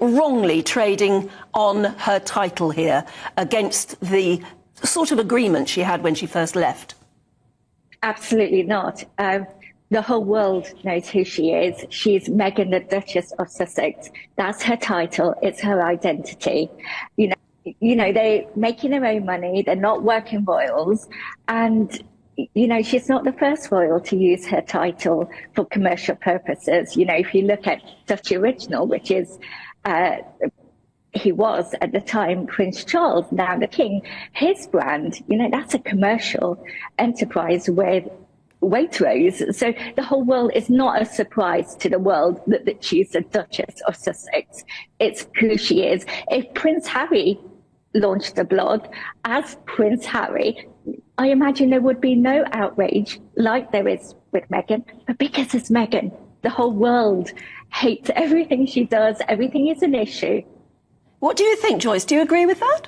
wrongly trading on her title here against the sort of agreement she had when she first left? Absolutely not. The whole world knows who she is. She's Meghan, the Duchess of Sussex. That's her title. It's her identity. They're making their own money. They're not working royals. And, she's not the first royal to use her title for commercial purposes. If you look at Dutch Original, which is, he was at the time Prince Charles, now the King, his brand, that's a commercial enterprise with Waitrose. So the whole world is not a surprise to the world that she's the Duchess of Sussex. It's who she is. If Prince Harry launched a blog as Prince Harry, I imagine there would be no outrage like there is with Meghan. But because it's Meghan, the whole world hates everything she does. Everything is an issue. What do you think, Joyce? Do you agree with that?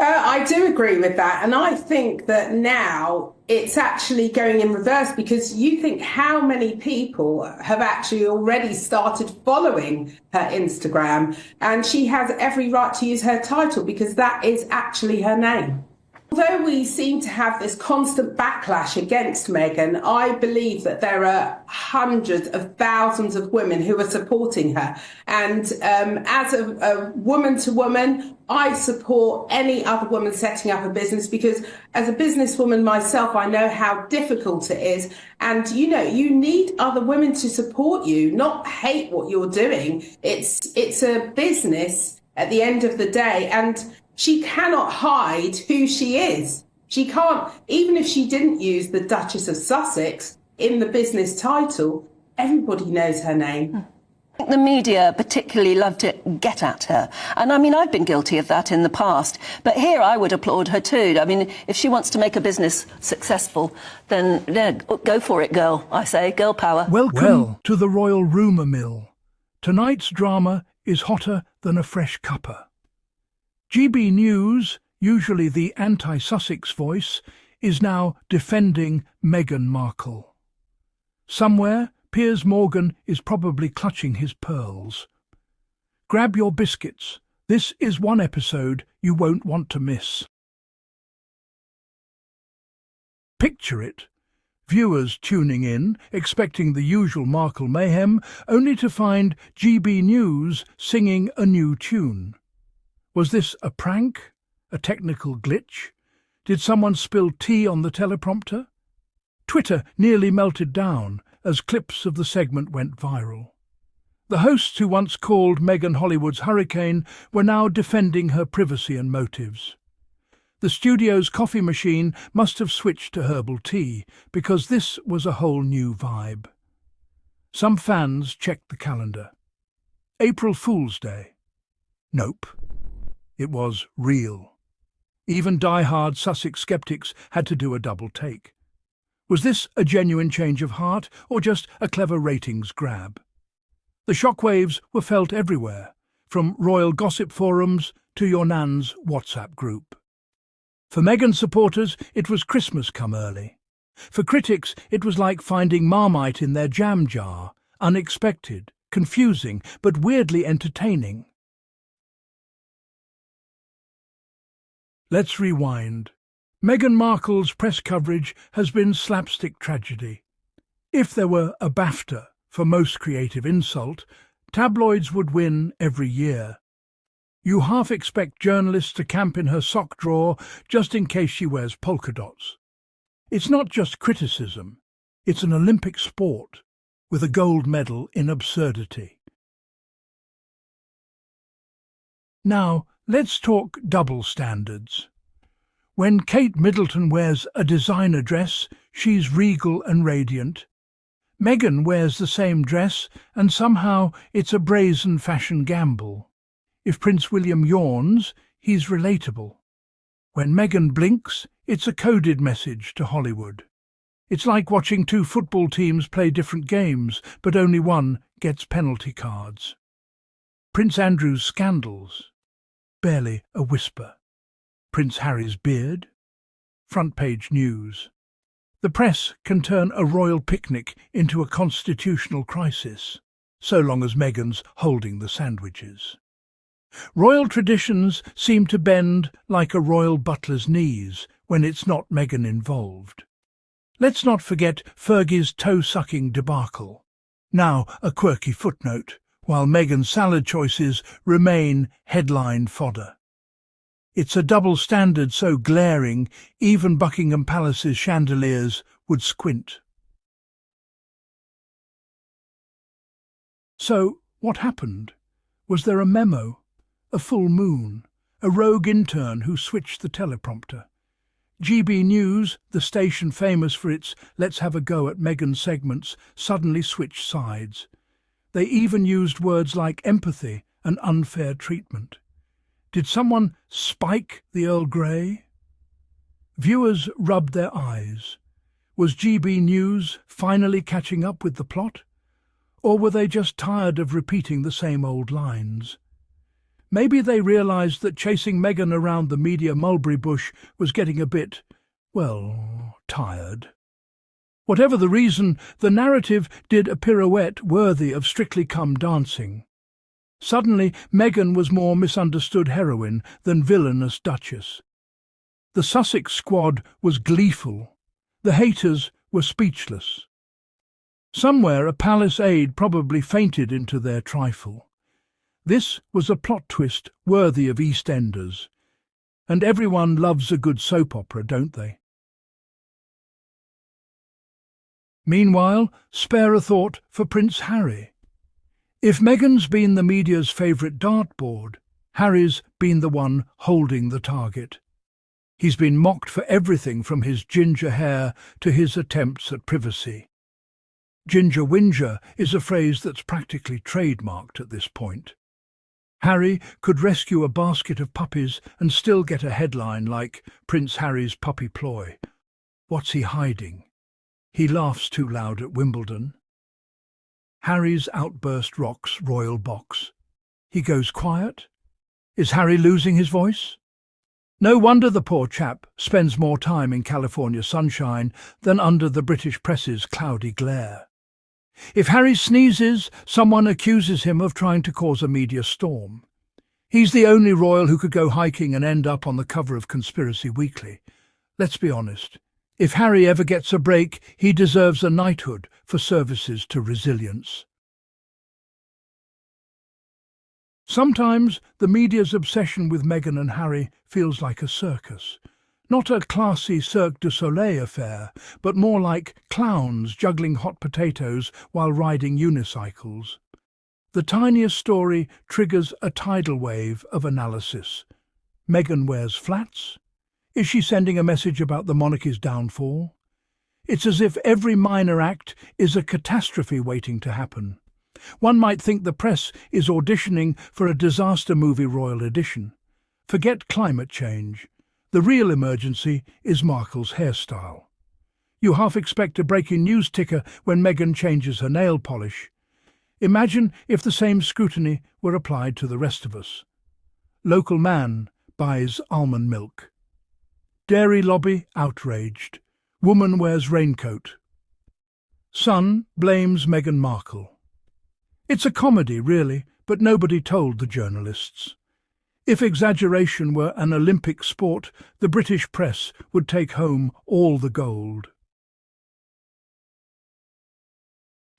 I do agree with that. And I think that now it's actually going in reverse, because you think how many people have actually already started following her Instagram, and she has every right to use her title because that is actually her name. Although we seem to have this constant backlash against Meghan, I believe that there are hundreds of thousands of women who are supporting her. And as a woman to woman, I support any other woman setting up a business, because as a businesswoman myself, I know how difficult it is. And, you need other women to support you, not hate what you're doing. It's a business at the end of the day. And she cannot hide who she is. She can't, even if she didn't use the Duchess of Sussex in the business title, everybody knows her name. The media particularly love to get at her. And I've been guilty of that in the past. But here I would applaud her too. If she wants to make a business successful, then go for it, girl, I say. Girl power. Welcome to the Royal Rumour Mill. Tonight's drama is hotter than a fresh cuppa. GB News, usually the anti-Sussex voice, is now defending Meghan Markle. Somewhere, Piers Morgan is probably clutching his pearls. Grab your biscuits. This is one episode you won't want to miss. Picture it. Viewers tuning in, expecting the usual Markle mayhem, only to find GB News singing a new tune. Was this a prank? A technical glitch? Did someone spill tea on the teleprompter? Twitter nearly melted down as clips of the segment went viral. The hosts who once called Meghan Hollywood's hurricane were now defending her privacy and motives. The studio's coffee machine must have switched to herbal tea, because this was a whole new vibe. Some fans checked the calendar. April Fool's Day. Nope. It was real. Even die-hard Sussex skeptics had to do a double take. Was this a genuine change of heart, or just a clever ratings grab? The shockwaves were felt everywhere, from royal gossip forums to your nan's WhatsApp group. For Meghan supporters, it was Christmas come early. For critics, it was like finding Marmite in their jam jar, unexpected, confusing, but weirdly entertaining. Let's rewind. Meghan Markle's press coverage has been slapstick tragedy. If there were a BAFTA for most creative insult, tabloids would win every year. You half expect journalists to camp in her sock drawer just in case she wears polka dots. It's not just criticism, it's an Olympic sport with a gold medal in absurdity. Now, let's talk double standards. When Kate Middleton wears a designer dress, she's regal and radiant. Meghan wears the same dress, and somehow it's a brazen fashion gamble. If Prince William yawns, he's relatable. When Meghan blinks, it's a coded message to Hollywood. It's like watching two football teams play different games, but only one gets penalty cards. Prince Andrew's scandals. Barely a whisper. Prince Harry's beard? Front page news. The press can turn a royal picnic into a constitutional crisis, so long as Meghan's holding the sandwiches. Royal traditions seem to bend like a royal butler's knees when it's not Meghan involved. Let's not forget Fergie's toe-sucking debacle. Now a quirky footnote, while Meghan's salad choices remain headline fodder. It's a double standard so glaring, even Buckingham Palace's chandeliers would squint. So, what happened? Was there a memo? A full moon? A rogue intern who switched the teleprompter? GB News, the station famous for its "let's have a go at Meghan" segments, suddenly switched sides. They even used words like empathy and unfair treatment. Did someone spike the Earl Grey? Viewers rubbed their eyes. Was GB News finally catching up with the plot? Or were they just tired of repeating the same old lines? Maybe they realised that chasing Meghan around the media mulberry bush was getting a bit, well, tired. Whatever the reason, the narrative did a pirouette worthy of Strictly Come Dancing. Suddenly, Meghan was more misunderstood heroine than villainous duchess. The Sussex squad was gleeful. The haters were speechless. Somewhere a palace aide probably fainted into their trifle. This was a plot twist worthy of EastEnders. And everyone loves a good soap opera, don't they? Meanwhile, spare a thought for Prince Harry. If Meghan's been the media's favourite dartboard, Harry's been the one holding the target. He's been mocked for everything from his ginger hair to his attempts at privacy. Ginger whinger is a phrase that's practically trademarked at this point. Harry could rescue a basket of puppies and still get a headline like "Prince Harry's puppy ploy." What's he hiding? He laughs too loud at Wimbledon. Harry's outburst rocks royal box. He goes quiet? Is Harry losing his voice? No wonder the poor chap spends more time in California sunshine than under the British press's cloudy glare. If Harry sneezes, someone accuses him of trying to cause a media storm. He's the only royal who could go hiking and end up on the cover of Conspiracy Weekly. Let's be honest. If Harry ever gets a break, he deserves a knighthood for services to resilience. Sometimes the media's obsession with Meghan and Harry feels like a circus. Not a classy Cirque du Soleil affair, but more like clowns juggling hot potatoes while riding unicycles. The tiniest story triggers a tidal wave of analysis. Meghan wears flats? Is she sending a message about the monarchy's downfall? It's as if every minor act is a catastrophe waiting to happen. One might think the press is auditioning for a disaster movie royal edition. Forget climate change. The real emergency is Markle's hairstyle. You half expect a breaking news ticker when Meghan changes her nail polish. Imagine if the same scrutiny were applied to the rest of us. Local man buys almond milk. Dairy lobby outraged. Woman wears raincoat. Son blames Meghan Markle. It's a comedy, really, but nobody told the journalists. If exaggeration were an Olympic sport, the British press would take home all the gold.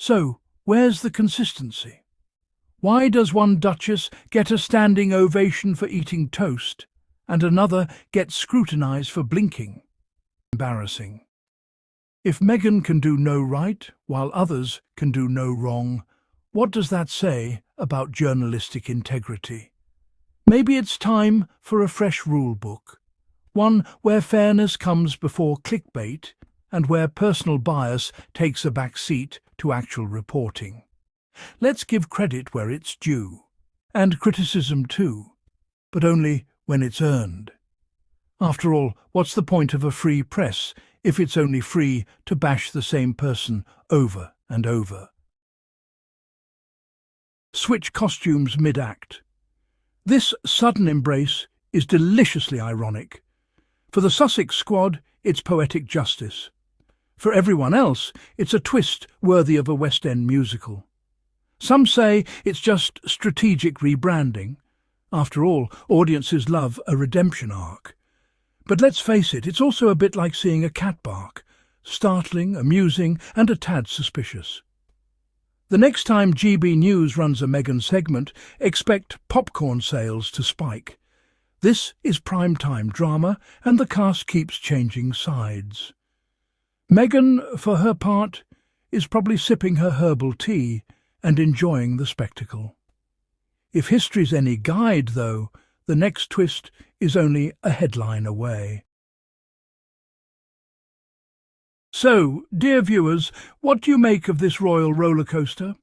So, where's the consistency? Why does one duchess get a standing ovation for eating toast, and another get scrutinised for blinking? Embarrassing. If Meghan can do no right, while others can do no wrong, what does that say about journalistic integrity? Maybe it's time for a fresh rule book, one where fairness comes before clickbait and where personal bias takes a back seat to actual reporting. Let's give credit where it's due, and criticism too, but only when it's earned. After all, what's the point of a free press if it's only free to bash the same person over and over? Switch costumes mid-act. This sudden embrace is deliciously ironic. For the Sussex squad, it's poetic justice. For everyone else, it's a twist worthy of a West End musical. Some say it's just strategic rebranding. After all, audiences love a redemption arc. But let's face it, it's also a bit like seeing a cat bark. Startling, amusing, and a tad suspicious. The next time GB News runs a Meghan segment, expect popcorn sales to spike. This is prime-time drama, and the cast keeps changing sides. Meghan, for her part, is probably sipping her herbal tea and enjoying the spectacle. If history's any guide, though, the next twist is only a headline away. So, dear viewers, what do you make of this royal roller coaster?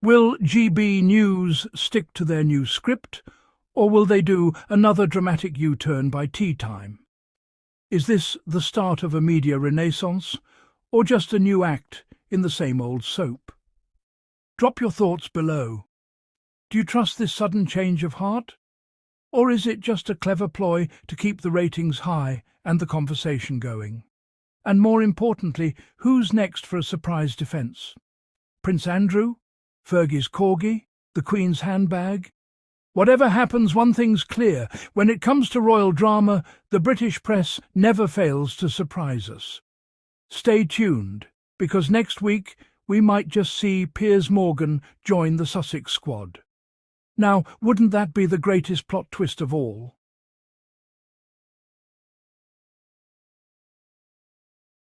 Will GB News stick to their new script, or will they do another dramatic U-turn by tea time? Is this the start of a media renaissance, or just a new act in the same old soap? Drop your thoughts below. Do you trust this sudden change of heart? Or is it just a clever ploy to keep the ratings high and the conversation going? And more importantly, who's next for a surprise defence? Prince Andrew? Fergie's corgi? The Queen's handbag? Whatever happens, one thing's clear. When it comes to royal drama, the British press never fails to surprise us. Stay tuned, because next week we might just see Piers Morgan join the Sussex squad. Now, wouldn't that be the greatest plot twist of all?